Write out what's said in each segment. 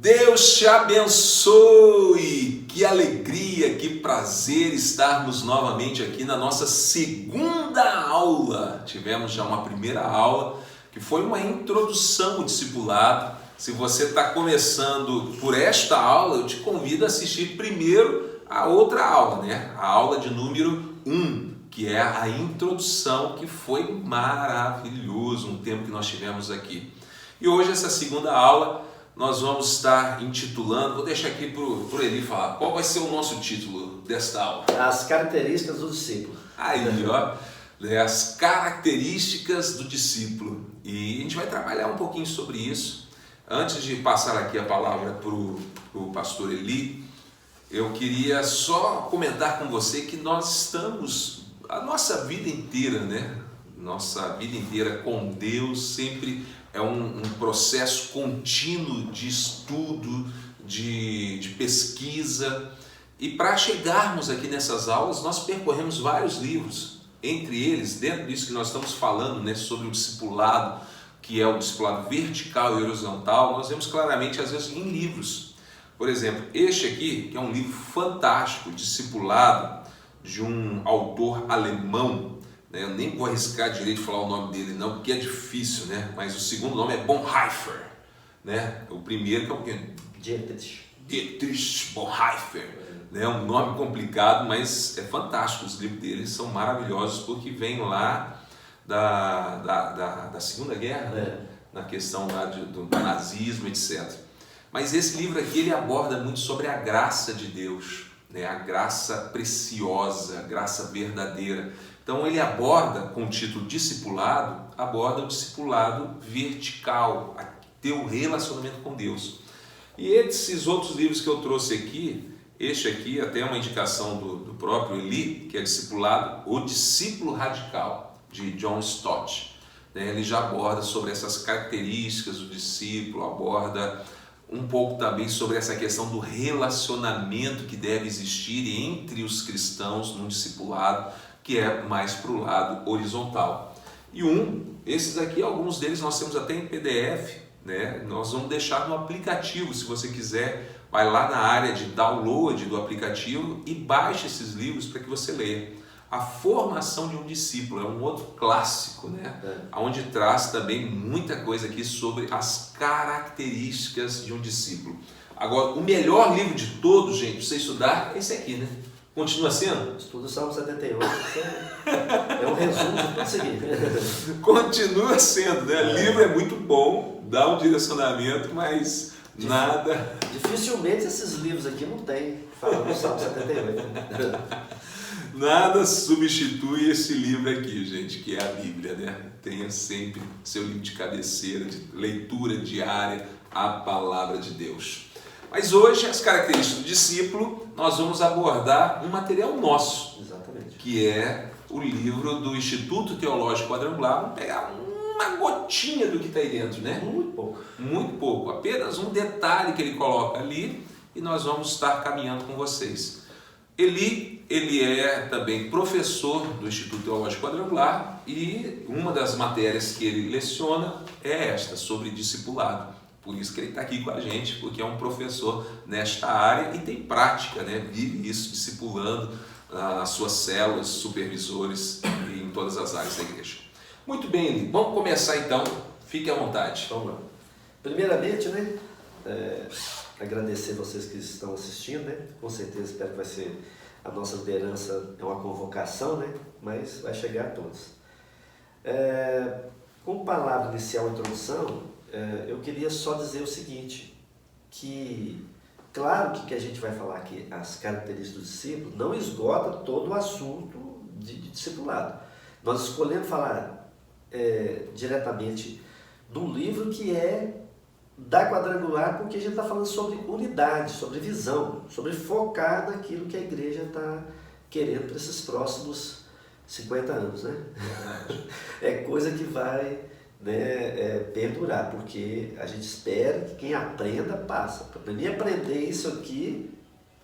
Deus te abençoe! Que alegria, que prazer estarmos novamente aqui na nossa segunda aula. Tivemos já uma primeira aula, que foi uma introdução ao discipulado. Se você está começando por esta aula, eu te convido a assistir primeiro a outra aula, né? A aula de número 1, que é a introdução, que foi maravilhoso, um tempo que nós tivemos aqui. E hoje, essa segunda aula, nós vamos estar intitulando, vou deixar aqui para o Eli falar, qual vai ser o nosso título desta aula? As características do discípulo. Aí, ó, as características do discípulo. E a gente vai trabalhar um pouquinho sobre isso. Antes de passar aqui a palavra para o pastor Eli, eu queria só comentar com você que nós estamos, a nossa vida inteira, né? Nossa vida inteira com Deus sempre é um processo contínuo de estudo, de pesquisa. E para chegarmos aqui nessas aulas, nós percorremos vários livros. Entre eles, dentro disso que nós estamos falando, né, sobre o discipulado, que é o discipulado vertical e horizontal, nós vemos claramente, às vezes, em livros. Por exemplo, este aqui, que é um livro fantástico, Discipulado, de um autor alemão, né? Eu nem vou arriscar direito de falar o nome dele não, porque é difícil, né? Mas o segundo nome é Bonhoeffer, né? O primeiro que é o quê? Dietrich Bonhoeffer, né? Um nome complicado, mas é fantástico. Os livros dele são maravilhosos porque vêm lá da Segunda Guerra, né? Na questão lá do nazismo, etc. Mas esse livro aqui, ele aborda muito sobre a graça de Deus, né? A graça preciosa, a graça verdadeira. Então ele aborda, com o título Discipulado, aborda o discipulado vertical, ter um relacionamento com Deus. E esses outros livros que eu trouxe aqui, este aqui até é uma indicação do próprio Eli, que é Discipulado, O Discípulo Radical, de John Stott. Ele já aborda sobre essas características do discípulo, aborda um pouco também sobre essa questão do relacionamento que deve existir entre os cristãos num discipulado, que é mais para o lado horizontal. E esses aqui, alguns deles nós temos até em PDF, né? Nós vamos deixar no aplicativo, se você quiser, vai lá na área de download do aplicativo e baixe esses livros para que você leia. A Formação de um Discípulo é um outro clássico, né? Onde traz também muita coisa aqui sobre as características de um discípulo. Agora, o melhor livro de todos, gente, para você estudar, é esse aqui, né? Continua sendo? Estudo Salmo 78, é um resumo de tudo isso aqui. Continua sendo, né? O livro é muito bom, dá um direcionamento, mas nada... Dificilmente esses livros aqui não tem, falando do Salmo 78. Nada substitui esse livro aqui, gente, que é a Bíblia, né? Tenha sempre seu livro de cabeceira, de leitura diária, a Palavra de Deus. Mas hoje, as características do discípulo, nós vamos abordar um material nosso. Exatamente. Que é o livro do Instituto Teológico Quadrangular. Vamos pegar uma gotinha do que está aí dentro, né? Muito pouco. Muito pouco, apenas um detalhe que ele coloca ali e nós vamos estar caminhando com vocês. Ele é também professor do Instituto Teológico Quadrangular e uma das matérias que ele leciona é esta, sobre discipulado. Por isso que ele está aqui com a gente, porque é um professor nesta área e tem prática, né? Vive isso, discipulando as suas células, supervisores e em todas as áreas da igreja. Muito bem, Eli, vamos começar então, fique à vontade. Vamos lá. Primeiramente, né, agradecer vocês que estão assistindo, né? Com certeza espero que vai ser a nossa liderança, é uma convocação, né? Mas vai chegar a todos. Com palavra inicial, introdução, eu queria só dizer o seguinte, que claro que a gente vai falar aqui as características do discípulo não esgota todo o assunto de discipulado. Nós escolhemos falar diretamente do livro que é da Quadrangular, porque a gente está falando sobre unidade, sobre visão, sobre focar naquilo que a igreja está querendo para esses próximos 50 anos, né? É coisa que vai, né, perdurar, porque a gente espera que quem aprenda passa. Para mim aprender isso aqui,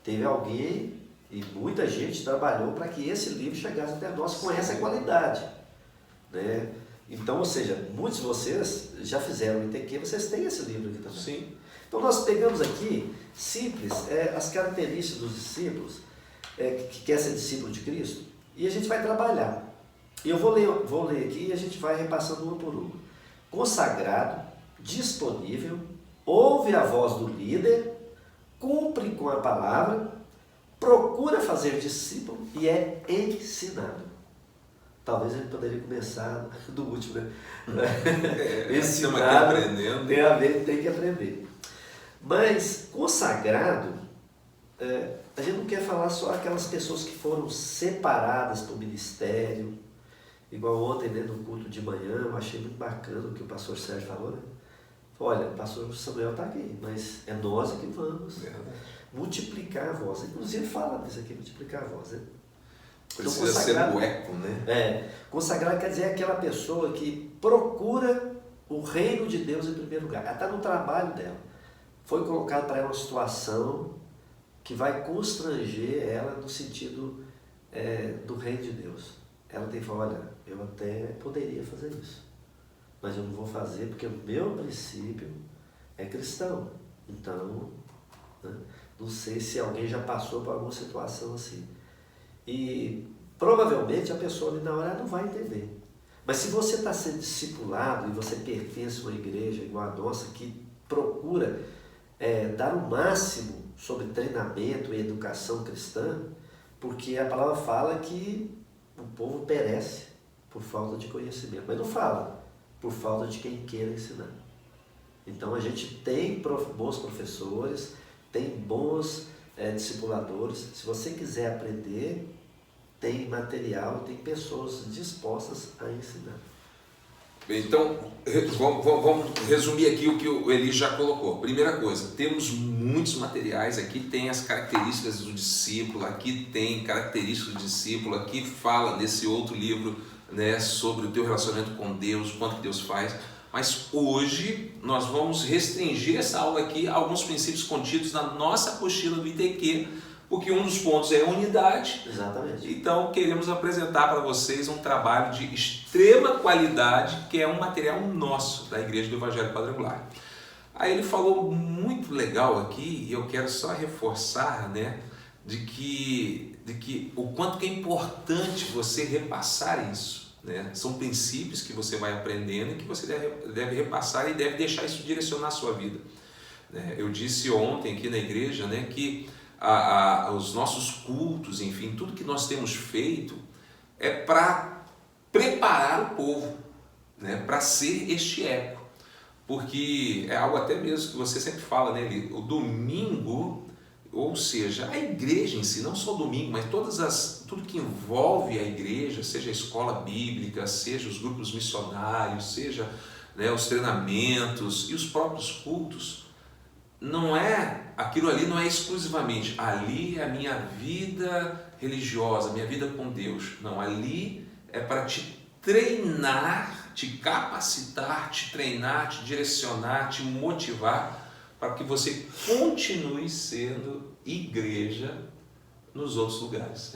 teve alguém e muita gente trabalhou para que esse livro chegasse até nós com essa qualidade, né? Então, ou seja, muitos de vocês já fizeram o ITQ, vocês têm esse livro aqui também. Sim. Então nós pegamos aqui, simples, as características dos discípulos, que quer ser discípulo de Cristo, e a gente vai trabalhar. E eu vou ler aqui e a gente vai repassando uma por uma. Consagrado, disponível, ouve a voz do líder, cumpre com a palavra, procura fazer discípulo e é ensinado. Talvez a gente poderia começar do último, né? Ensinado, tem que aprender. Mas consagrado, a gente não quer falar só aquelas pessoas que foram separadas para o ministério. Igual ontem, né, no culto de manhã, eu achei muito bacana o que o pastor Sérgio falou, né? Olha, o pastor Samuel está aqui, mas é nós que vamos multiplicar a voz. Inclusive fala disso aqui, multiplicar a voz, né? Precisa então, ser um eco, né? Consagrado quer dizer aquela pessoa que procura o reino de Deus em primeiro lugar. Ela está no trabalho dela. Foi colocado para ela uma situação que vai constranger ela no sentido do reino de Deus. Ela tem que falar, olha, eu até poderia fazer isso, mas eu não vou fazer porque o meu princípio é cristão. Então, né, não sei se alguém já passou por alguma situação assim. E provavelmente a pessoa ali na hora não vai entender. Mas se você está sendo discipulado e você pertence a uma igreja igual a nossa, que procura dar o máximo sobre treinamento e educação cristã, porque a palavra fala que o povo perece por falta de conhecimento, mas não fala por falta de quem queira ensinar. Então a gente tem bons professores, tem bons discipuladores. Se você quiser aprender, tem material, tem pessoas dispostas a ensinar. Então, vamos resumir aqui o que o Eli já colocou. Primeira coisa, temos muitos materiais aqui, tem as características do discípulo, aqui tem características do discípulo, aqui fala desse outro livro, né, sobre o teu relacionamento com Deus, o quanto que Deus faz. Mas hoje nós vamos restringir essa aula aqui a alguns princípios contidos na nossa apostila do ITQ, porque um dos pontos é a unidade. Exatamente. Então queremos apresentar para vocês um trabalho de extrema qualidade, que é um material nosso, da Igreja do Evangelho Quadrangular. Aí ele falou muito legal aqui, e eu quero só reforçar, né, de que o quanto que é importante você repassar isso, né? São princípios que você vai aprendendo e que você deve repassar e deve deixar isso direcionar a sua vida. Eu disse ontem aqui na igreja, né, que os nossos cultos, enfim, tudo que nós temos feito é para preparar o povo, né, para ser este eco, porque é algo até mesmo que você sempre fala, né, o domingo, ou seja, a igreja em si, não só o domingo, mas tudo que envolve a igreja, seja a escola bíblica, seja os grupos missionários, seja, né, os treinamentos e os próprios cultos, aquilo ali não é exclusivamente, ali é a minha vida religiosa, minha vida com Deus. Não, ali é para te treinar, te capacitar, te treinar, te direcionar, te motivar, para que você continue sendo igreja nos outros lugares.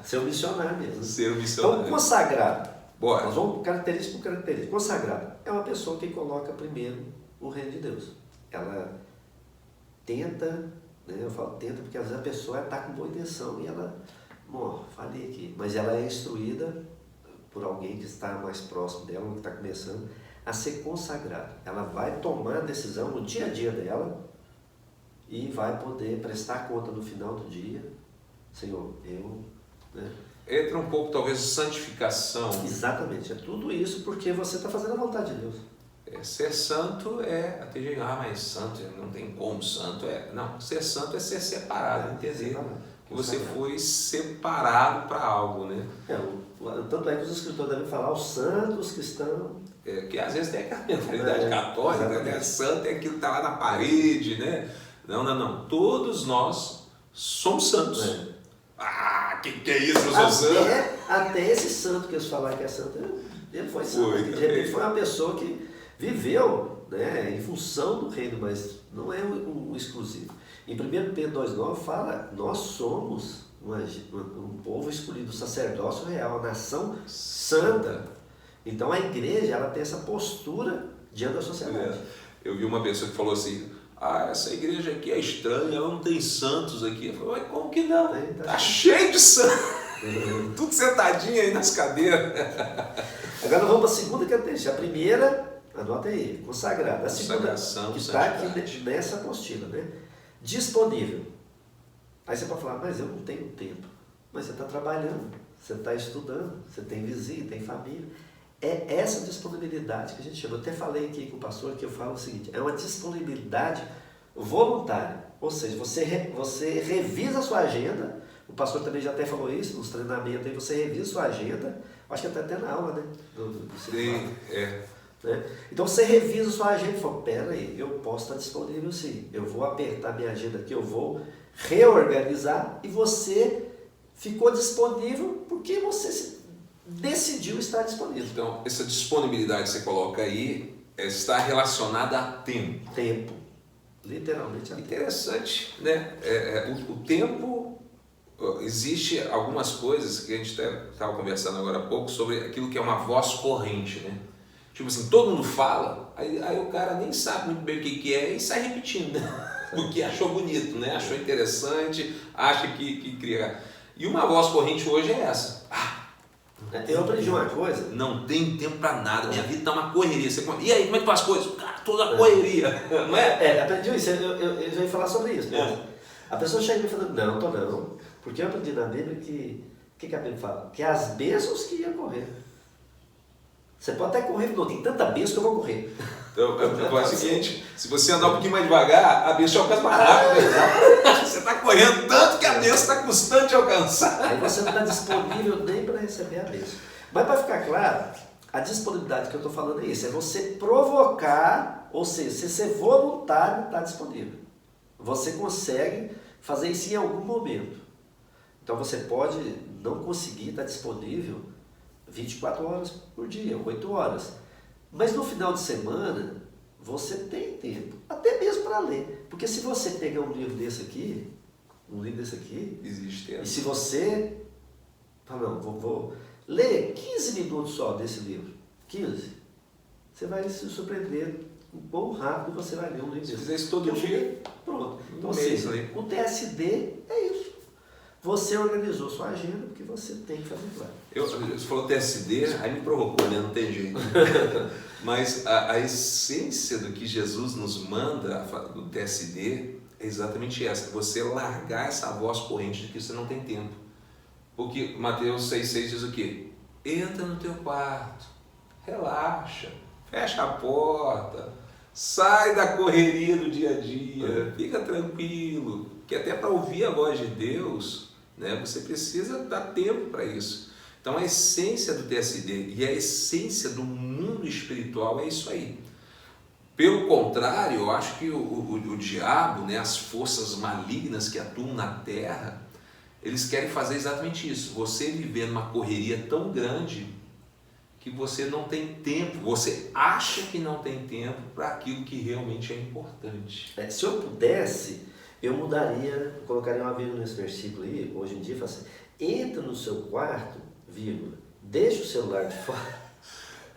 Ser um missionário mesmo. Ser um missionário. Então, consagrado. Bora. Nós vamos característica por característica. Consagrado é uma pessoa que coloca primeiro o reino de Deus. Ela tenta, né, eu falo tenta porque às vezes a pessoa está com boa intenção e ela, falei aqui, mas ela é instruída por alguém que está mais próximo dela, que está começando a ser consagrada. Ela vai tomar a decisão no dia a dia dela e vai poder prestar conta no final do dia. Senhor, né? Entra um pouco talvez santificação. Exatamente, é tudo isso porque você está fazendo a vontade de Deus. Ser santo até chegar, mas santo não tem como, santo não, ser santo é ser separado, entender que você foi separado para algo, né? Tanto é que os escritores devem falar os santos que estão... que às vezes tem aquela mentalidade católica, né? Santo é aquilo que está lá na parede, né? Não, todos nós somos santos. Que é isso, eu sou santo? Até esse santo que eles falaram que é santo, ele foi santo, de repente foi uma pessoa que viveu, né, em função do reino, mas não é um exclusivo. Em 1 Pedro 2,9 fala, nós somos um povo escolhido, um sacerdócio real, a nação santa. Então a igreja ela tem essa postura diante da sociedade. Eu vi uma pessoa que falou assim, essa igreja aqui é estranha, ela não tem santos aqui. Eu falei, mas como que não? Tá cheio de santos. Tudo sentadinho aí nas cadeiras. Agora nós vamos para a segunda característica. A primeira, anota aí, consagrada. A segunda, que está aqui nessa apostila, né? Disponível. Aí você pode falar, mas eu não tenho tempo. Mas você está trabalhando, você está estudando, você tem vizinho, tem família. É essa disponibilidade que a gente chama. Eu até falei aqui com o pastor que eu falo o seguinte, é uma disponibilidade voluntária. Ou seja, você revisa a sua agenda. O pastor também já até falou isso nos treinamentos, aí você revisa a sua agenda. Acho que até na aula, né? Sim, né? Então você revisa a sua agenda e fala, pera aí, eu posso estar disponível sim. Eu vou apertar minha agenda aqui, eu vou reorganizar e você ficou disponível porque você decidiu estar disponível. Então, essa disponibilidade que você coloca aí está relacionada a tempo. Tempo. Literalmente a tempo. Interessante, né? O tempo... Existe algumas coisas que a gente estava conversando agora há pouco sobre aquilo que é uma voz corrente, né? Tipo assim, todo mundo fala, aí o cara nem sabe muito bem o que é e sai repetindo, né? Porque achou bonito, né? Achou interessante, acha que cria. E uma voz corrente hoje é essa. Eu aprendi uma coisa. Não tem tempo para nada, minha vida tá uma correria. E aí, como é que faz as coisas? Cara, toda correria, não é? Aprendi isso, eu já ia falar sobre isso. A pessoa chega e me fala, não. Porque eu aprendi na Bíblia que a Bíblia fala? Que é as bênçãos que iam correr. Você pode até correr, não, tem tanta bênção que eu vou correr. Então, é o seguinte, se você andar um pouquinho mais devagar, a bênção alcança mais rápido. Você está correndo tanto que a bênção está custando te alcançar. Aí você não está disponível nem para receber a bênção. Mas para ficar claro, a disponibilidade que eu estou falando é isso, é você provocar, ou seja, se ser voluntário, está disponível. Você consegue fazer isso em algum momento. Então você pode não conseguir estar disponível 24 horas por dia, 8 horas. Mas no final de semana, você tem tempo, até mesmo para ler. Porque se você pegar um livro desse aqui, existe tempo. E se você fala, não, vou ler 15 minutos só desse livro, 15, você vai se surpreender o quão rápido você vai ler um livro desse. Se fizer isso todo dia, pronto. Então, o TSD é isso. Você organizou sua agenda porque você tem que fazer claro. Você falou TSD, aí me provocou, né? Não tem jeito. Mas a essência do que Jesus nos manda do TSD é exatamente essa. Você largar essa voz corrente de que você não tem tempo. Porque Mateus 6,6 diz o quê? Entra no teu quarto, relaxa, fecha a porta, sai da correria do dia a dia, fica tranquilo. Que até para ouvir a voz de Deus, né, você precisa dar tempo para isso. Então a essência do TSD e a essência do mundo espiritual é isso aí. Pelo contrário, eu acho que o diabo, né, as forças malignas que atuam na terra, eles querem fazer exatamente isso. Você viver numa correria tão grande que você não tem tempo, você acha que não tem tempo para aquilo que realmente é importante. Se eu pudesse, eu mudaria, colocaria uma vírgula nesse versículo aí, hoje em dia, e fala assim, entra no seu quarto, vírgula, deixa o celular de fora.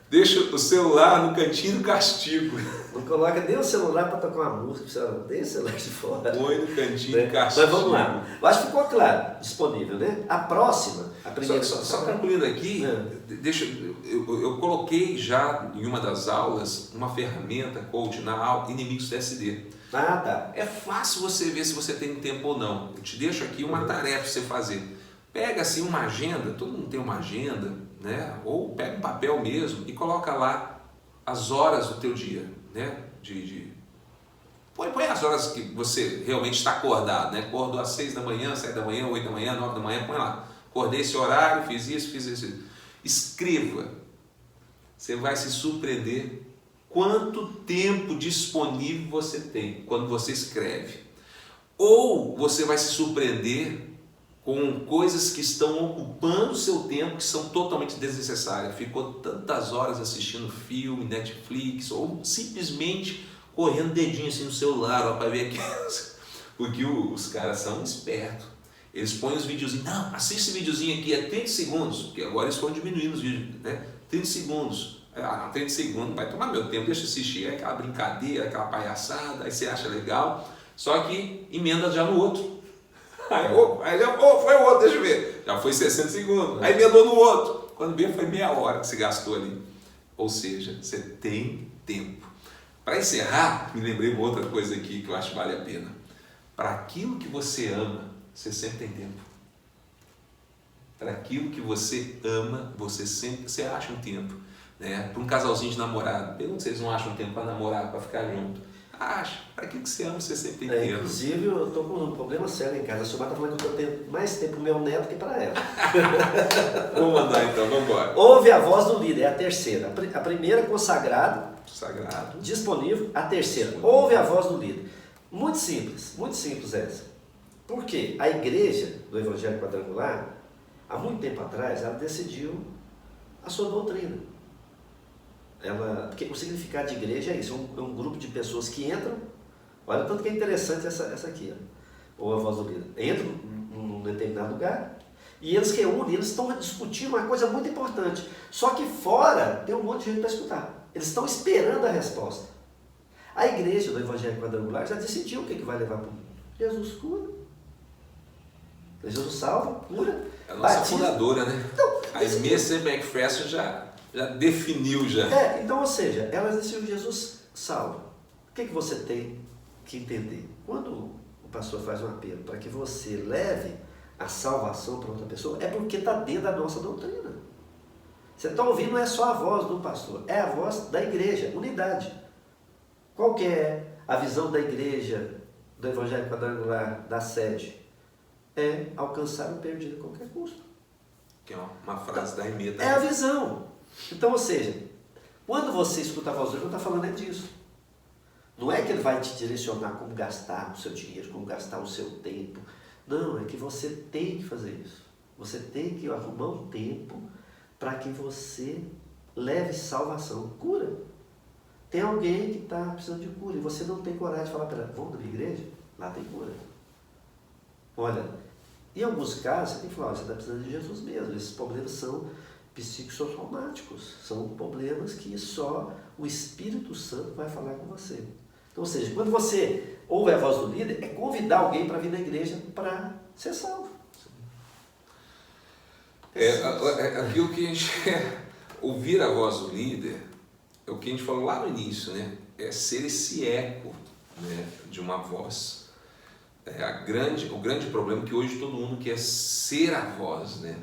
Deixa o celular no cantinho do castigo. Não coloca nem o celular para tocar uma música, deixa o celular de fora. Põe no cantinho do castigo. Mas vamos lá, eu acho que ficou claro, disponível, né? A próxima, a primeira... Só concluindo aqui, eu coloquei já em uma das aulas uma ferramenta, coach, na aula Inimigos TSD. Tá. É fácil você ver se você tem tempo ou não. Eu te deixo aqui uma tarefa para você fazer. Pega assim uma agenda, todo mundo tem uma agenda, né? Ou pega um papel mesmo e coloca lá as horas do teu dia, né? Põe as horas que você realmente está acordado, né? Acordou às 6 da manhã, 7 da manhã, 8 da manhã, 9 da manhã, põe lá. Acordei esse horário, fiz isso. Escreva. Você vai se surpreender quanto tempo disponível você tem quando você escreve. Ou você vai se surpreender com coisas que estão ocupando o seu tempo, que são totalmente desnecessárias. Ficou tantas horas assistindo filme, Netflix, ou simplesmente correndo dedinho assim no celular para ver aquelas. Porque os caras são espertos. Eles põem os videozinhos, não, assiste esse videozinho aqui, é 30 segundos, porque agora eles estão diminuindo os vídeos, né? 30 segundos. não, 30 segundos, vai tomar meu tempo, deixa eu assistir. É aquela brincadeira, aquela palhaçada, aí você acha legal, só que emenda já no outro. Aí já, foi o outro, deixa eu ver. Já foi 60 segundos, aí emendou no outro. Quando vê, foi meia hora que você gastou ali. Ou seja, você tem tempo. Para encerrar, me lembrei uma outra coisa aqui que eu acho que vale a pena. Para aquilo que você ama, você sempre tem tempo. Para aquilo que você ama, você acha um tempo. Né? Para um casalzinho de namorado, pergunta se eles não acham um tempo para namorar, para ficar junto. Acha. Para aquilo que você ama, você sempre tem tempo. Inclusive, eu estou com um problema sério em casa. A Silmar está falando que eu tenho mais tempo para o meu neto que para ela. Vamos mandar então, vamos embora. Ouve a voz do líder, é a terceira. A primeira, consagrado. Disponível. A terceira, ouve a voz do líder. Muito simples essa. Por quê? A igreja do Evangelho Quadrangular, há muito tempo atrás, ela decidiu a sua doutrina. Porque o significado de igreja é isso, é um grupo de pessoas que entram, olha o tanto que é interessante essa aqui, ou a voz do líder, entram num determinado lugar, e eles reúnem, eles estão discutindo uma coisa muito importante, só que fora tem um monte de gente para escutar, eles estão esperando a resposta. A igreja do Evangelho Quadrangular já decidiu o que vai levar para o mundo. Jesus cura, Jesus salva, cura. É a nossa fundadora, né? Então, a Emerson McPherson já definiu já. Então, ou seja, ela decidiu Jesus salva. O que você tem que entender? Quando o pastor faz um apelo para que você leve a salvação para outra pessoa, é porque está dentro da nossa doutrina. Você está ouvindo, não é só a voz do pastor, é a voz da igreja, unidade. Qual que é a visão da igreja, do Evangelho Quadrangular, da sede? É alcançar o perdido a qualquer custo. Que é uma frase da Emeda. É a visão. Então, ou seja, quando você escuta a voz dele, não está falando é disso. Não é que ele vai te direcionar como gastar o seu dinheiro, como gastar o seu tempo. Não, é que você tem que fazer isso. Você tem que arrumar um tempo para que você leve salvação, cura. Tem alguém que está precisando de cura e você não tem coragem de falar para ela, vamos na minha igreja? Lá tem cura. Olha, em alguns casos, você tem que falar, você está precisando de Jesus mesmo. Esses problemas são psicossocialmáticos, são problemas que só o Espírito Santo vai falar com você. Então, ou seja, quando você ouve a voz do líder, é convidar alguém para vir na igreja para ser salvo. Aquilo que a gente ouvir a voz do líder, é o que a gente falou lá no início, né? É ser esse eco, né, de uma voz. O grande problema é que hoje todo mundo quer ser a voz, né?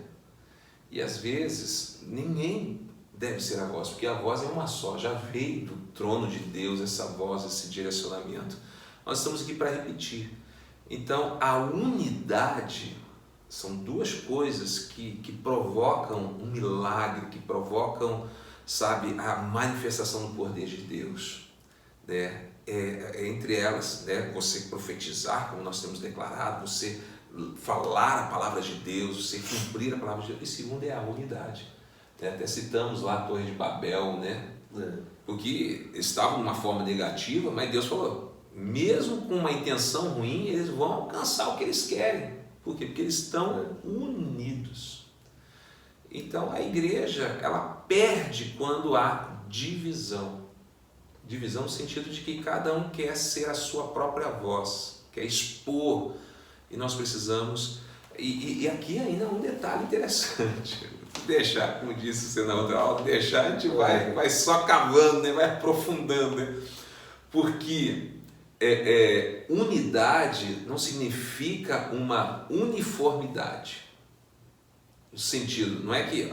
E às vezes ninguém deve ser a voz, porque a voz é uma só, já veio do trono de Deus essa voz, esse direcionamento. Nós estamos aqui para repetir. Então a unidade são duas coisas que provocam um milagre, que provocam, sabe, a manifestação do poder de Deus, né? Entre elas, né, você profetizar, como nós temos declarado, você falar a palavra de Deus, você cumprir a palavra de Deus. E segundo é a unidade. Até citamos lá a Torre de Babel, né? Porque estavam de uma forma negativa, mas Deus falou, mesmo com uma intenção ruim, eles vão alcançar o que eles querem. Por quê? Porque eles estão unidos. Então a igreja, ela perde quando há divisão. Divisão no sentido de que cada um quer ser a sua própria voz, quer expor. E nós precisamos... E aqui ainda um detalhe interessante. Deixar, como disse você na outra aula, deixar, a gente vai só cavando, né? Vai aprofundando. Né? Porque unidade não significa uma uniformidade. No sentido, não é que...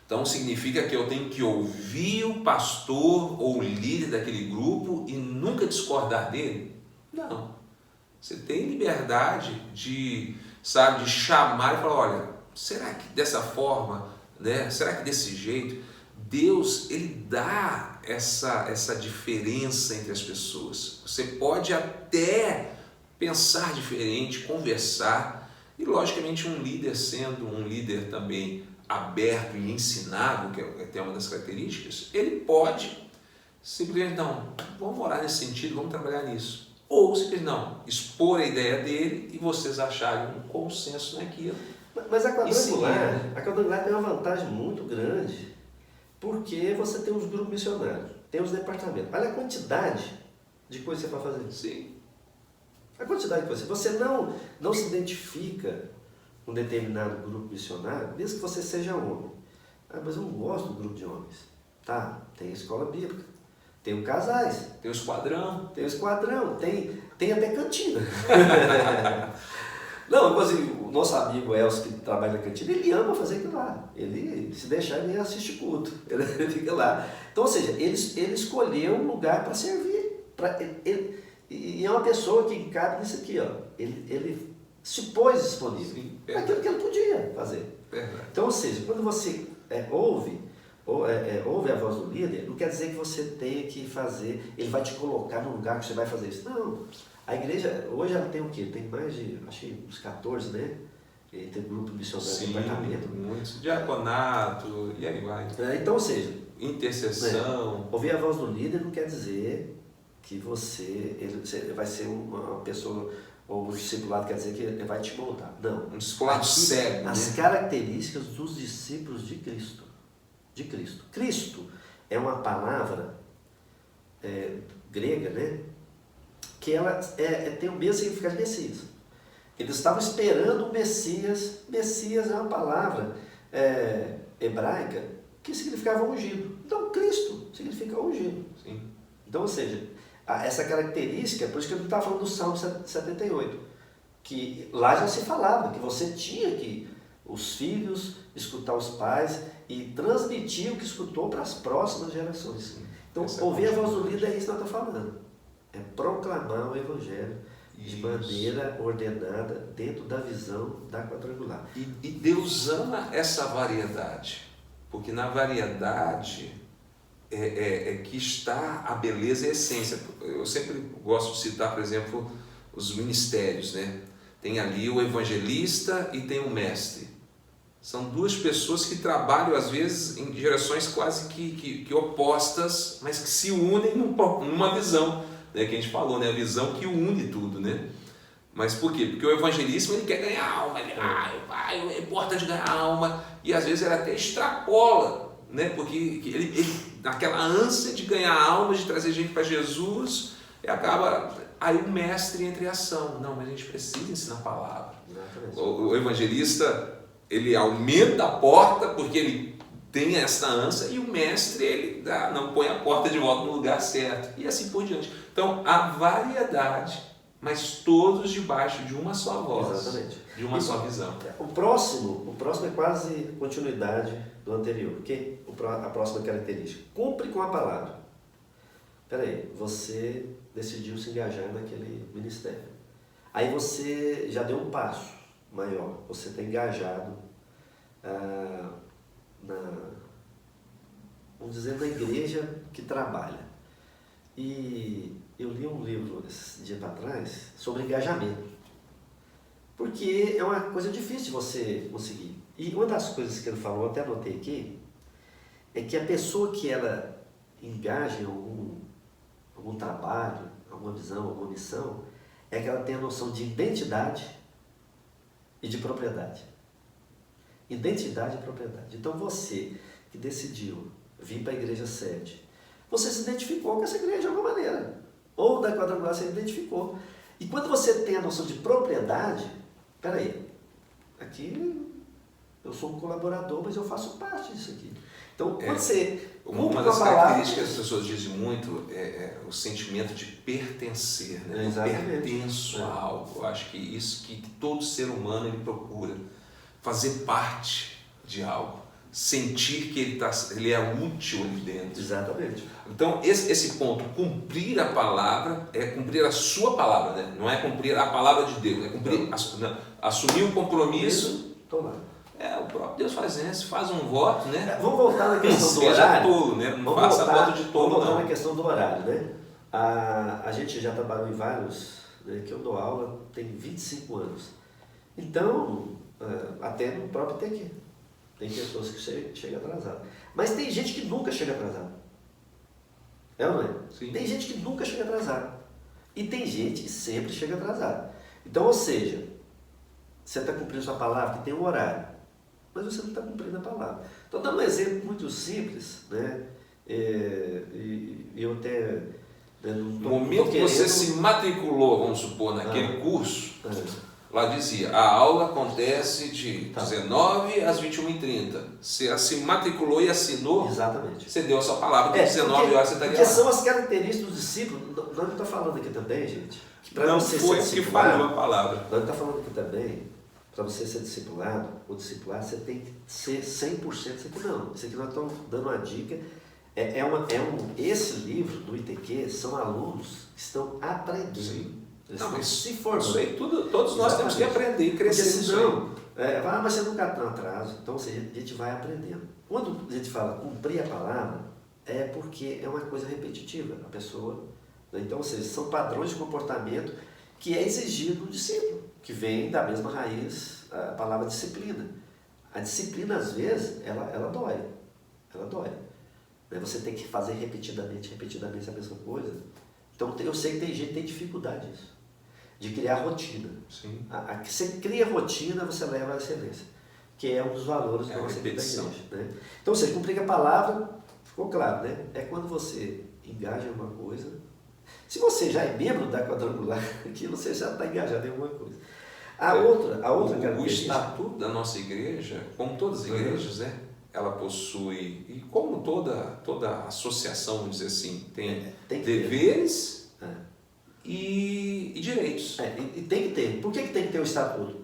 então significa que eu tenho que ouvir o pastor ou o líder daquele grupo e nunca discordar dele? Não. Você tem liberdade de, sabe, de chamar e falar, olha, será que dessa forma, né? Será que desse jeito? Deus, ele dá essa diferença entre as pessoas. Você pode até pensar diferente, conversar, e logicamente um líder sendo um líder também aberto e ensinável, que é até uma das características, ele pode simplesmente, não, vamos morar nesse sentido, vamos trabalhar nisso. Ou simplesmente, não, expor a ideia dele e vocês acharem um consenso naquilo. Mas a quadrangular tem uma vantagem muito grande, Porque você tem os grupos missionários, tem os departamentos. Olha a quantidade de coisas que você pode fazer. Sim. A quantidade de coisas. Você não se identifica com um determinado grupo missionário, mesmo que você seja homem. Ah, mas eu não gosto do grupo de homens. Tá, tem a escola bíblica, tem os casais. Tem o esquadrão. Tem o esquadrão, tem até cantina. Não, mas o nosso amigo Elcio, que trabalha na cantina, ele ama fazer aquilo lá. Ele, se deixar, ele assiste culto. Ele fica lá. Então, ou seja, ele escolheu um lugar para servir. E é uma pessoa que cabe nisso aqui, ó. Ele se pôs disponível. Sim, aquilo que ele podia fazer. Verdade. Então, ou seja, quando você ouve a voz do líder, não quer dizer que você tenha que fazer, ele vai te colocar no lugar que você vai fazer isso. Não. A igreja, hoje ela tem o quê? Tem mais de, acho que uns 14, né? Tem grupo missionário de departamento. Muitos. Diaconato, e aí vai. Então, ou seja, intercessão. Ouvir a voz do líder não quer dizer que ele vai ser uma pessoa, ou um discipulado quer dizer que ele vai te moldar. Não. Um discipulado cego. As características dos discípulos de Cristo. De Cristo. Cristo é uma palavra grega, né? Que ela tem o mesmo significado de Messias. Eles estavam esperando o Messias. Messias é uma palavra hebraica que significava ungido. Então, Cristo significa ungido. Sim. Então, ou seja, essa característica, por isso que eu estava falando do Salmo 78, que lá já se falava que você tinha que, os filhos, escutar os pais e transmitir o que escutou para as próximas gerações. Então, ouvir a voz do líder é isso que eu estou falando. É proclamar o Evangelho de maneira ordenada, dentro da visão da quadrangular. E Deus ama essa variedade, porque na variedade que está a beleza e a essência. Eu sempre gosto de citar, por exemplo, os ministérios, né? Tem ali o evangelista e tem o mestre. São duas pessoas que trabalham, às vezes, em direções quase que opostas, mas que se unem numa visão, né? Que a gente falou, né? A visão que une tudo, né? Mas por quê? Porque o evangelismo, ele quer ganhar alma, é importante ganhar alma, e às vezes ele até extrapola, né? Porque ele naquela ânsia de ganhar alma, de trazer gente para Jesus, acaba aí o mestre entra em ação. Não, mas a gente precisa ensinar a palavra. O evangelista, ele aumenta a porta porque ele tem essa ânsia, e o mestre, ele não põe a porta de volta no lugar certo, e assim por diante. Então, a variedade, mas todos debaixo de uma só voz. Exatamente. De uma só visão. O próximo é quase continuidade do anterior. Porque a próxima característica, cumpre com a palavra. Espera aí, você decidiu se engajar naquele ministério. Aí você já deu um passo maior. Você está engajado vamos dizer, na igreja que trabalha. E eu li um livro esse dia para trás sobre engajamento. Porque é uma coisa difícil de você conseguir. E uma das coisas que ele falou, eu até anotei aqui, é que a pessoa que ela engaja em algum trabalho, alguma visão, alguma missão, é que ela tem a noção de identidade e de propriedade. Identidade e propriedade. Então você que decidiu vir para a igreja sede, você se identificou com essa igreja de alguma maneira. Ou da quadrangular você identificou. E quando você tem a noção de propriedade, peraí, aqui eu sou um colaborador, mas eu faço parte disso aqui. Então, quando você... Uma das características que as pessoas dizem muito é o sentimento de pertencer, né? Eu pertenço a algo. Eu acho que isso que todo ser humano ele procura, fazer parte de algo, sentir que ele é útil ali dentro. Exatamente. Então, esse ponto, cumprir a palavra, é cumprir a sua palavra, né? Não é cumprir a palavra de Deus, é cumprir, assumir um compromisso. O próprio Deus faz isso, faz um voto, né? Vamos voltar na questão do horário. Seja tolo, né? Não faça voto de tolo, Vamos voltar na questão do horário, né? A gente já trabalhou em vários, né, que eu dou aula, tem 25 anos. Então, até no próprio TQ. Tem pessoas que chegam atrasadas. Mas tem gente que nunca chega atrasada. É ou não é? Sim. Tem gente que nunca chega atrasada. E tem gente que sempre chega atrasada. Então, ou seja, você está cumprindo sua palavra, que tem um horário. mas você não está cumprindo a palavra. Então, dando um exemplo muito simples, né? Eu até... No momento que você se matriculou, vamos supor, naquele curso, lá dizia, a aula acontece de 19 às 21h30. Você se matriculou e assinou, exatamente. Você deu a sua palavra, que 19 horas você estaria lá. Porque são as características do discípulo. Nós não estamos falando aqui também, gente, que para não você foi ser que falhou a palavra. Nós estamos falando aqui também, para você ser discipulado ou discipular, você tem que ser 100% isso aqui não. Isso aqui nós estamos dando uma dica. Esse livro do ITQ são alunos que estão aprendendo. Sim. Eles estão se formando. Isso aí, todos nós temos que aprender e crescer. Porque senão, mas você nunca está no atraso. Então, a gente vai aprendendo. Quando a gente fala cumprir a palavra, é porque é uma coisa repetitiva. A pessoa... Né? Então, ou seja, são padrões de comportamento que é exigido do discípulo, que vem da mesma raiz, a palavra disciplina. A disciplina, às vezes, ela dói. Ela dói. Você tem que fazer repetidamente a mesma coisa. Então, eu sei que tem gente que tem dificuldade disso, de criar rotina. Sim. Você cria rotina, você leva à excelência, que é um dos valores da nossa vida da igreja. Né? Então, você cumprir a palavra, ficou claro, né? É quando você engaja em uma coisa. Se você já é membro da quadrangular, aqui você já está engajado em alguma coisa. A outra o estatuto da nossa igreja, como todas as igrejas, né? Ela possui, e como toda associação, vamos dizer assim, tem deveres e direitos. E tem que ter. Por que tem que ter o estatuto?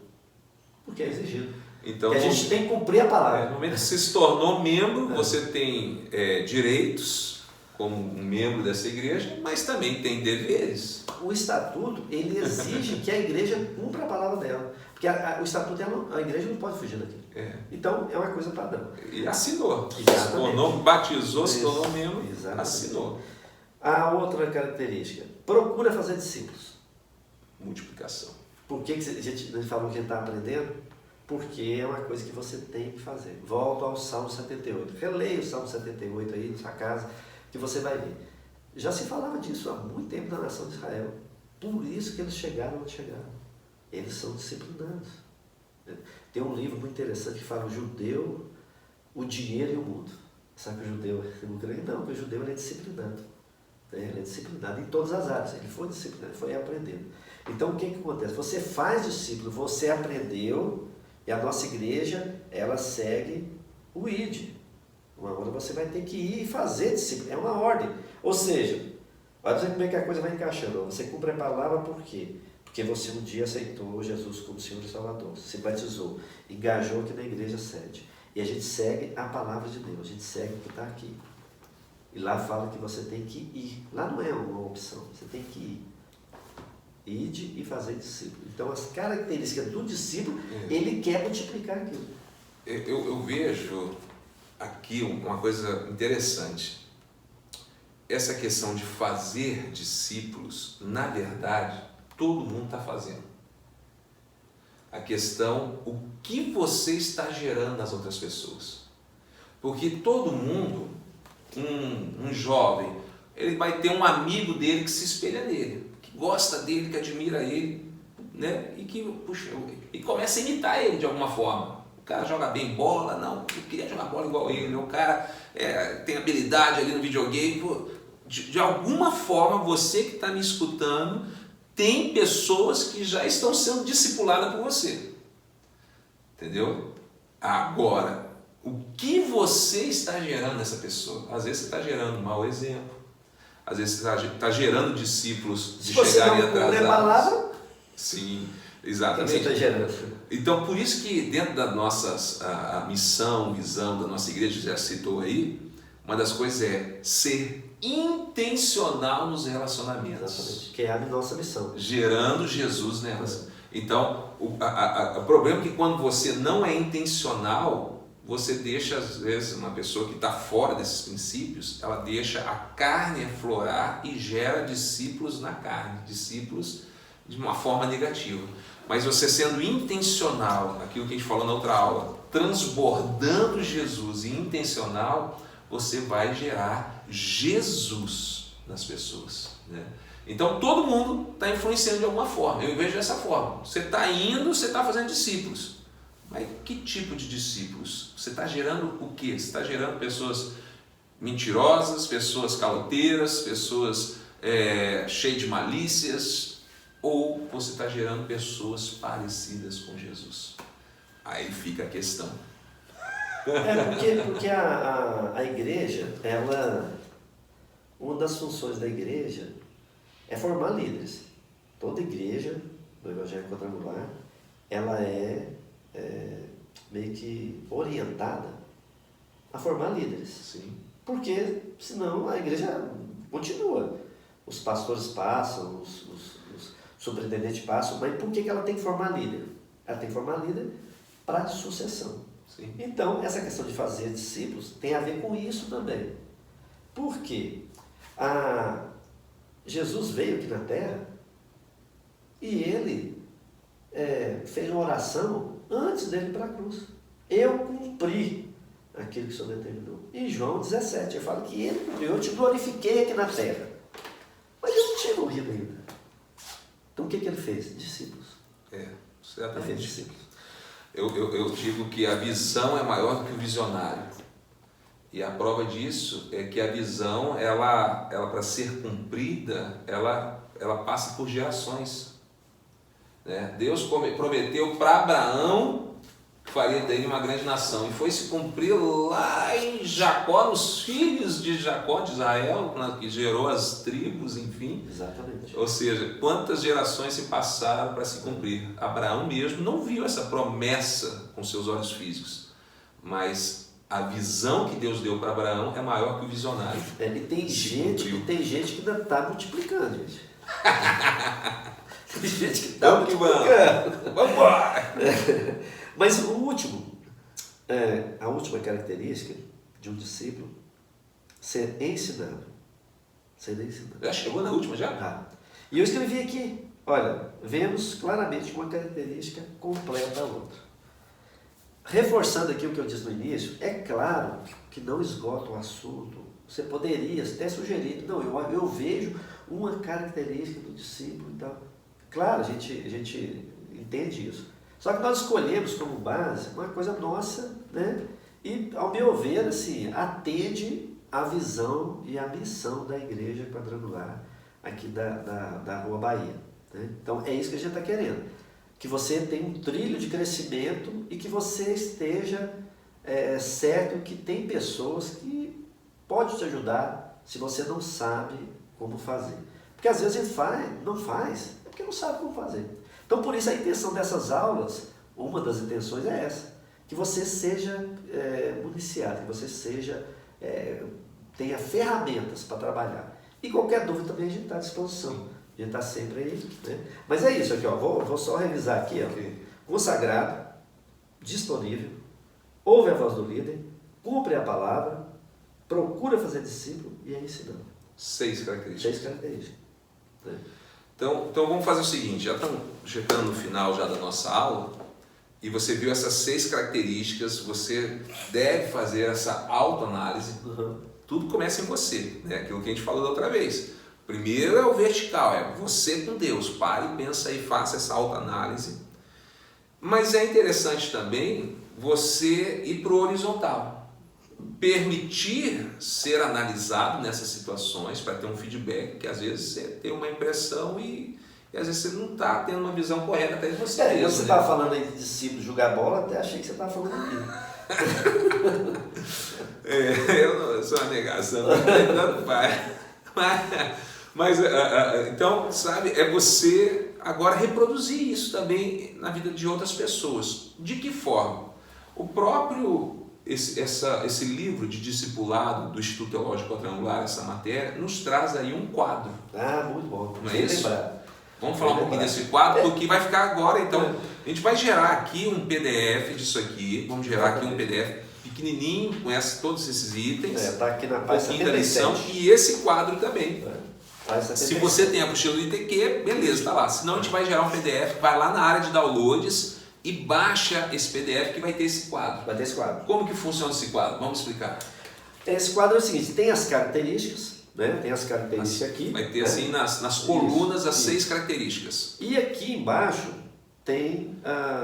Porque é exigido. Então, porque a gente tem que cumprir a palavra. No momento que você se tornou membro, você tem direitos como um membro dessa igreja, mas também tem deveres. O estatuto, ele exige que a igreja cumpra a palavra dela. Porque o estatuto, a igreja não pode fugir daquilo. Então, é uma coisa padrão. E assinou. Exatamente. Se tornou, batizou, se tornou membro, assinou. A outra característica, procura fazer discípulos. Multiplicação. Por que a gente falou que a gente está aprendendo? Porque é uma coisa que você tem que fazer. Volto ao Salmo 78. Releia o Salmo 78 aí na sua casa, que você vai ver. Já se falava disso há muito tempo na nação de Israel. Por isso que eles chegaram onde chegaram. Eles são disciplinados. Tem um livro muito interessante que fala o judeu, o dinheiro e o mundo. Sabe que o judeu é um crente? Não, porque o judeu ele é disciplinado. Ele é disciplinado em todas as áreas. Ele foi disciplinado, ele foi aprendendo. Então, o que acontece? Você faz discípulo, você aprendeu, e a nossa igreja, ela segue o ID. Uma hora você vai ter que ir e fazer discípulo. É uma ordem. Ou seja, olha como é que a coisa vai encaixando. Você cumpre a palavra por quê? Porque você um dia aceitou Jesus como Senhor e Salvador, se batizou, engajou aqui na igreja sede. E a gente segue a palavra de Deus, a gente segue o que está aqui. E lá fala que você tem que ir. Lá não é uma opção, você tem que ir. Ide e fazer discípulo. Então, as características do discípulo, ele quer multiplicar aquilo. Eu vejo aqui uma coisa interessante. Essa questão de fazer discípulos, na verdade, todo mundo está fazendo. A questão, o que você está gerando nas outras pessoas. Porque todo mundo, um jovem, ele vai ter um amigo dele que se espelha nele, que gosta dele, que admira ele, né? E começa a imitar ele de alguma forma. O cara joga bem bola, não, eu queria jogar bola igual ele. O cara tem habilidade ali no videogame. De alguma forma, você que está me escutando, tem pessoas que já estão sendo discipuladas por você. Entendeu? Agora, o que você está gerando nessa pessoa? Às vezes você está gerando um mau exemplo. Às vezes você está gerando discípulos de chegarem atrasados. Se você não palavra, sim, exatamente. Você está gerando. Então, por isso que dentro da nossa a missão, visão da nossa igreja, já citou aí, uma das coisas é ser intencional nos relacionamentos. Exatamente, que é a nossa missão. Gerando Jesus nelas. Então, o problema é que quando você não é intencional, você deixa, às vezes, uma pessoa que está fora desses princípios, ela deixa a carne aflorar e gera discípulos na carne, discípulos de uma forma negativa. Mas você sendo intencional, aquilo que a gente falou na outra aula, transbordando Jesus e intencional, você vai gerar Jesus nas pessoas, né? Então todo mundo está influenciando de alguma forma. Eu vejo dessa forma. Você está indo, você está fazendo discípulos. Mas que tipo de discípulos? Você está gerando o quê? Você está gerando pessoas mentirosas, pessoas caloteiras, pessoas cheias de malícias, ou você está gerando pessoas parecidas com Jesus? Aí fica a questão. Porque a igreja, uma das funções da igreja é formar líderes. Toda igreja do Evangelho Quadrangular, ela é meio que orientada a formar líderes. Sim. Porque senão a igreja continua. Os pastores passam, os superintendentes passam, mas por que ela tem que formar líder? Ela tem que formar líder para sucessão. Sim. Então, essa questão de fazer discípulos tem a ver com isso também. Por quê? Jesus veio aqui na Terra e ele fez uma oração antes dele ir para a cruz. Eu cumpri aquilo que o Senhor determinou. Em João 17, ele fala que ele cumpriu. Eu te glorifiquei aqui na Terra. Mas eu não tinha morrido ainda. Então, o que ele fez? Discípulos. Certamente. Ele fez discípulos. Eu digo que a visão é maior do que o visionário. E a prova disso é que a visão, ela para ser cumprida, ela passa por gerações. Né? Deus prometeu para Abraão que faria dele uma grande nação. E foi se cumprir lá em Jacó, nos filhos de Jacó, de Israel, que gerou as tribos, enfim. Exatamente. Ou seja, quantas gerações se passaram para se cumprir? Abraão mesmo não viu essa promessa com seus olhos físicos, mas a visão que Deus deu para Abraão é maior que o visionário. E tem gente que ainda está multiplicando, gente. Tem gente que está multiplicando. Vamos embora! Mas a última característica de um discípulo, ser ensinado. Ser ensinado. Já chegou na última já? Tá. E eu escrevi aqui, olha, vemos claramente que uma característica completa a outra. Reforçando aqui o que eu disse no início, é claro que não esgota o assunto. Você poderia até sugerir, não, eu vejo uma característica do discípulo e tal. Claro, a gente entende isso. Só que nós escolhemos como base uma coisa nossa, né? E, ao meu ver, assim, atende à visão e à missão da Igreja Quadrangular aqui da Rua Bahia. Né? Então, é isso que a gente está querendo. Que você tenha um trilho de crescimento e que você esteja certo que tem pessoas que podem te ajudar se você não sabe como fazer. Porque às vezes a gente não faz, é porque não sabe como fazer. Então, por isso, a intenção dessas aulas, uma das intenções é essa, que você seja municiado, que você tenha ferramentas para trabalhar. E qualquer dúvida também a gente está à disposição, a gente está sempre aí. Né? Mas é isso aqui, ó, vou só revisar aqui. Ó. Okay. Consagrado, disponível, ouve a voz do líder, cumpre a palavra, procura fazer discípulo e é ensinando. 6 características. 6 características. Né? Então vamos fazer o seguinte, já estamos chegando no final já da nossa aula, e você viu essas 6 características, você deve fazer essa autoanálise. Tudo começa em você, né? Aquilo que a gente falou da outra vez. Primeiro é o vertical, é você com Deus. Pare, pensa e faça essa autoanálise. Mas é interessante também você ir para o horizontal. Permitir ser analisado nessas situações para ter um feedback, que às vezes você tem uma impressão e às vezes você não está tendo uma visão correta até de você mesmo. Quando você estava falando aí de discípulo jogar bola, até achei que você estava falando de mim. Eu sou uma negação, não vai. Mas então, sabe, é você agora reproduzir isso também na vida de outras pessoas. De que forma? O próprio esse livro de discipulado do Instituto Teológico Quadrangular, essa matéria, nos traz aí um quadro. Muito bom. Não é isso? Vamos falar um pouquinho desse quadro, porque vai ficar agora, então, a gente vai gerar aqui um PDF disso aqui, vamos gerar aqui um PDF pequenininho, com todos esses itens, tá aqui na página 77. Da lição, e esse quadro também. Se você tem a apostila do ITQ, beleza, tá lá. Senão a gente vai gerar um PDF, vai lá na área de downloads e baixa esse PDF que vai ter esse quadro. Vai ter esse quadro. Como que funciona esse quadro? Vamos explicar. Esse quadro é o seguinte, tem as características, né? Tem as características aqui. Vai ter assim nas colunas as 6 características. E aqui embaixo tem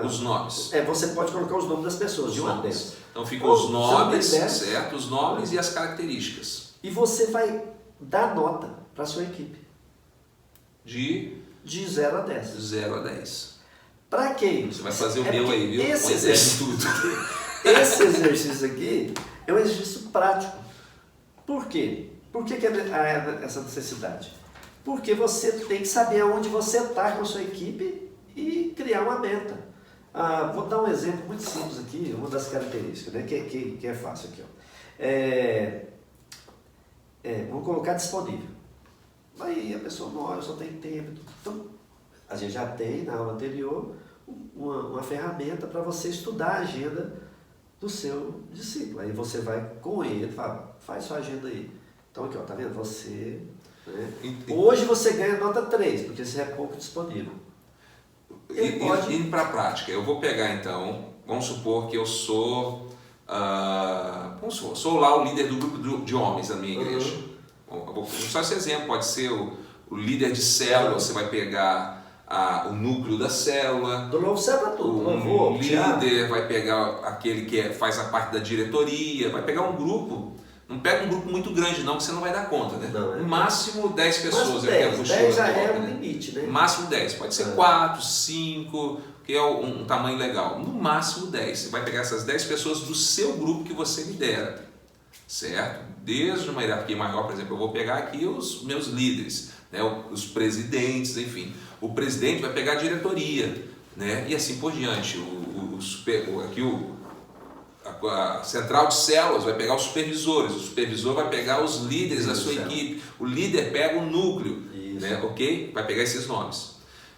os nomes. Você pode colocar os nomes das pessoas, de 1 a 10. Então ficam os nomes, certo? Os nomes e as características. E você vai dar nota para a sua equipe. De 0 a 10. 0 a 10. Para que isso? Você vai fazer o meu aí, viu? Esse exercício, esse exercício aqui é um exercício prático. Por quê? Por que há essa necessidade? Porque você tem que saber aonde você está com a sua equipe e criar uma meta. Vou dar um exemplo muito simples aqui, uma das características, né, que é fácil aqui. Vamos colocar disponível. Aí a pessoa não olha, só tem tempo. Então, a gente já tem na aula anterior uma ferramenta para você estudar a agenda do seu discípulo. Aí você vai com ele, fala, faz sua agenda aí. Então aqui, ó, tá vendo? Você, né? Hoje você ganha nota 3, porque você é pouco disponível. Indo para a prática, eu vou pegar então, vamos supor que eu sou, sou lá o líder do grupo de homens da minha igreja. Vou usar esse exemplo, pode ser o líder de célula, você vai pegar o núcleo da célula. Do novo célula tudo. O líder vai pegar aquele que faz a parte da diretoria, vai pegar um grupo. Não pega um grupo muito grande não, que você não vai dar conta, né? Não, no máximo 10 pessoas. 10 já é o limite, né? Máximo 10, pode ser 4, 5, que é um tamanho legal. No máximo 10, você vai pegar essas 10 pessoas do seu grupo que você lidera, certo? Desde uma hierarquia maior, por exemplo, eu vou pegar aqui os meus líderes, né? Os presidentes, enfim. O presidente vai pegar a diretoria, né? E assim por diante. A central de células vai pegar os supervisores, o supervisor vai pegar os líderes da sua equipe, o líder pega o núcleo, né? Ok? Vai pegar esses nomes.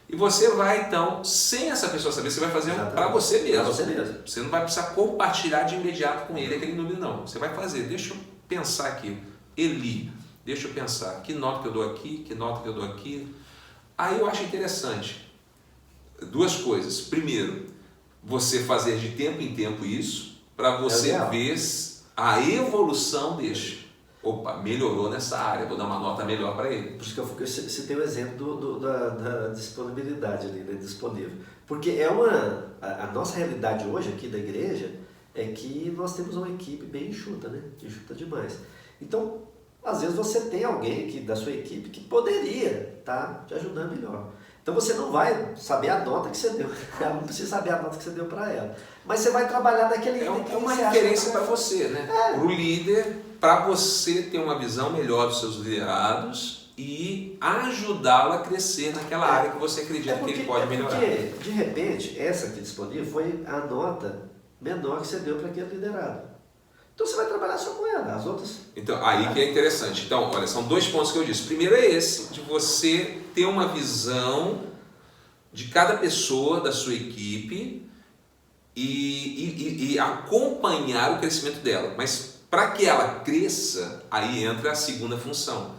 E você vai então, sem essa pessoa saber, você vai fazer para você mesmo. Você não vai precisar compartilhar de imediato com ele aquele número, não. Você vai fazer, deixa eu pensar aqui, Eli, deixa eu pensar, que nota que eu dou aqui, que nota que eu dou aqui. Aí eu acho interessante, 2 coisas. Primeiro, você fazer de tempo em tempo isso, para você ver a evolução deste. Opa, melhorou nessa área, vou dar uma nota melhor para ele. Por isso que eu citei o exemplo da disponibilidade ali, né, disponível. Porque a nossa realidade hoje aqui da igreja é que nós temos uma equipe bem enxuta, né? Enxuta demais. Então, às vezes você tem alguém aqui da sua equipe que poderia estar te ajudando melhor. Então você não vai saber a nota que você deu, ela não precisa saber a nota que você deu para ela. Mas você vai trabalhar naquele... É uma referência para você, né? Para o líder, para você ter uma visão melhor dos seus liderados e ajudá-lo a crescer naquela área que você acredita que ele pode melhorar. Porque, de repente, essa aqui disponível foi a nota menor que você deu para aquele liderado. Então você vai trabalhar só com ela, as outras... Então, aí que é interessante. Então, olha, são 2 pontos que eu disse. Primeiro é esse, de você ter uma visão de cada pessoa da sua equipe e acompanhar o crescimento dela. Mas para que ela cresça, aí entra a segunda função.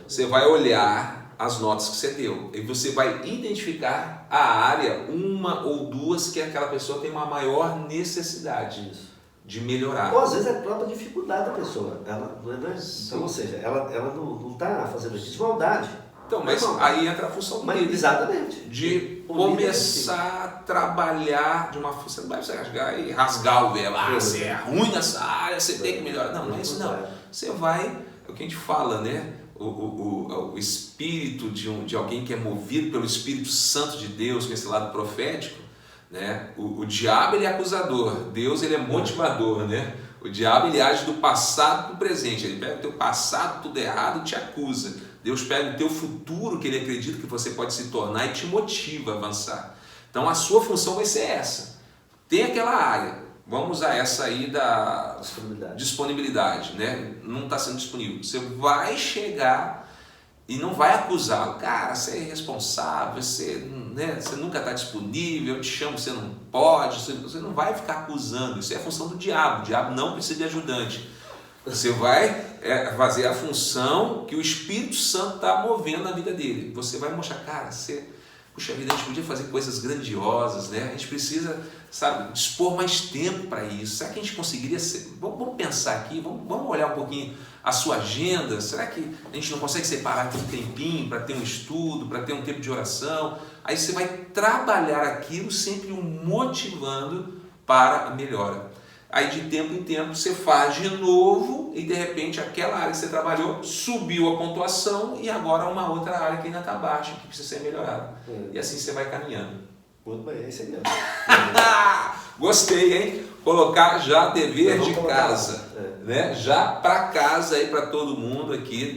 Você vai olhar as notas que você deu e você vai identificar a área, 1 ou 2, que aquela pessoa tem uma maior necessidade de melhorar. Ou às vezes é a própria dificuldade da pessoa. Ela não é, então, ou seja, ela não está fazendo isso de maldade. Então, mas aí entra a função do líder. Exatamente. De começar a trabalhar de uma forma. Você não vai chegar e rasgar o verbo. Você é ruim nessa área, você tem que melhorar. Não, não é isso não. Você vai, é o que a gente fala, né? O espírito de alguém que é movido pelo Espírito Santo de Deus, com esse lado profético, né? O diabo ele é acusador, Deus ele é motivador, né? O diabo ele age do passado para o presente, ele pega o teu passado tudo errado e te acusa. Deus pega o teu futuro que ele acredita que você pode se tornar e te motiva a avançar. Então a sua função vai ser essa. Tem aquela área, vamos usar essa aí da disponibilidade, né? Não está sendo disponível. Você vai chegar e não vai acusá-lo. Cara, você é irresponsável, você nunca está disponível, eu te chamo, você não pode. Você não vai ficar acusando. Isso é a função do diabo. O diabo não precisa de ajudante. Você vai fazer a função que o Espírito Santo está movendo na vida dele. Você vai mostrar, cara, puxa vida, a gente podia fazer coisas grandiosas, né? A gente precisa, sabe, dispor mais tempo para isso. Será que a gente conseguiria ser? Vamos pensar aqui, vamos olhar um pouquinho a sua agenda. Será que a gente não consegue separar aqui um tempinho para ter um estudo, para ter um tempo de oração? Aí você vai trabalhar aquilo sempre o motivando para a melhora. Aí de tempo em tempo você faz de novo e de repente aquela área que você trabalhou subiu a pontuação e agora uma outra área que ainda está baixa, que precisa ser melhorada. E assim você vai caminhando. Muito bem, é isso aí mesmo. Gostei, hein? Colocar já dever de casa, né? Já para casa aí para todo mundo aqui,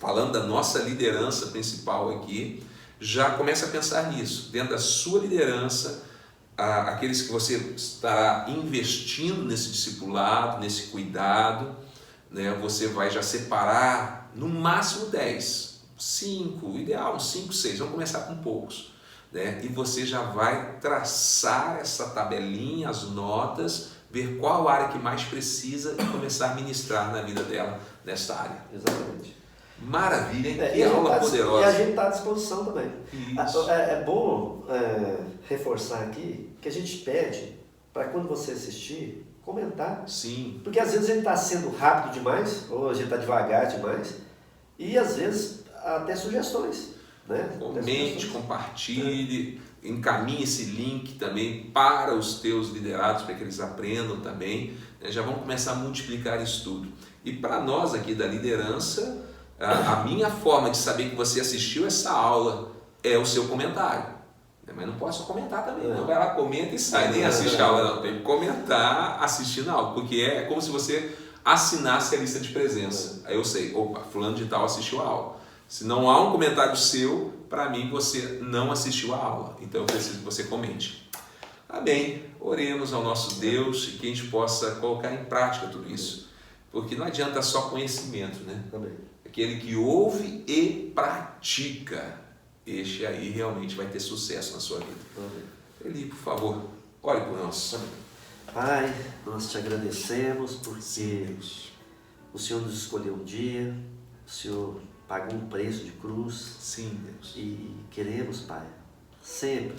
falando da nossa liderança principal aqui, já começa a pensar nisso, dentro da sua liderança, aqueles que você estará investindo nesse discipulado, nesse cuidado, né? Você vai já separar no máximo 10, 5, ideal, 5, 6, vamos começar com poucos. Né? E você já vai traçar essa tabelinha, as notas, ver qual área que mais precisa e começar a ministrar na vida dela nessa área. Exatamente. Maravilha, hein? Que aula poderosa. E a gente está à disposição também. Isso. É bom reforçar aqui que a gente pede para quando você assistir, comentar. Sim. Porque às vezes a gente está sendo rápido demais, ou a gente está devagar demais, e às vezes até sugestões. Né? Comente, compartilhe, encaminhe esse link também para os teus liderados, para que eles aprendam também. Já vamos começar a multiplicar isso tudo. E para nós aqui da liderança, a minha forma de saber que você assistiu essa aula é o seu comentário. Mas não posso comentar também, não vai lá, comenta e sai, nem assiste a aula não. Tem que comentar assistindo a aula, porque é como se você assinasse a lista de presença. Aí eu sei, opa, fulano de tal assistiu a aula. Se não há um comentário seu, para mim você não assistiu a aula. Então eu preciso que você comente. Amém. Oremos ao nosso Deus e que a gente possa colocar em prática tudo isso. Porque não adianta só conhecimento, né? Amém. Aquele que ouve e pratica, este aí realmente vai ter sucesso na sua vida. Amém. Eli, por favor, ore por nós. Pai, nós te agradecemos porque o Senhor nos escolheu um dia, o Senhor pagou um preço de cruz. Sim, Deus. E queremos, Pai, sempre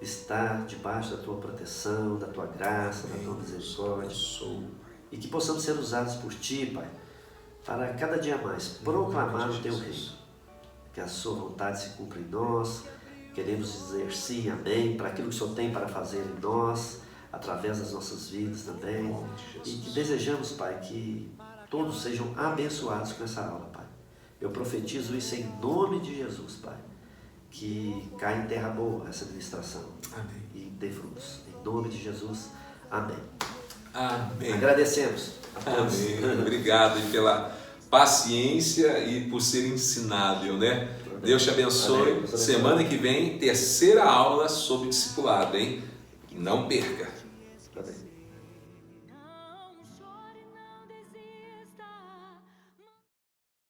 estar debaixo da Tua proteção, da Tua graça, da Tua misericórdia. E que possamos ser usados por Ti, Pai, para cada dia mais proclamar o Teu reino. Que a Sua vontade se cumpra em nós. Queremos dizer sim, amém, para aquilo que o Senhor tem para fazer em nós, através das nossas vidas também. E que desejamos, Pai, que todos sejam abençoados com essa aula, Pai. Eu profetizo isso em nome de Jesus, Pai. Que caia em terra boa essa administração. Amém. E dê frutos. Em nome de Jesus. Amém. Amém. Agradecemos a todos. Amém. Obrigado pela paciência e por ser ensinável, né? Amém. Deus te abençoe. Amém. Semana que vem, terceira aula sobre discipulado, hein? Não perca.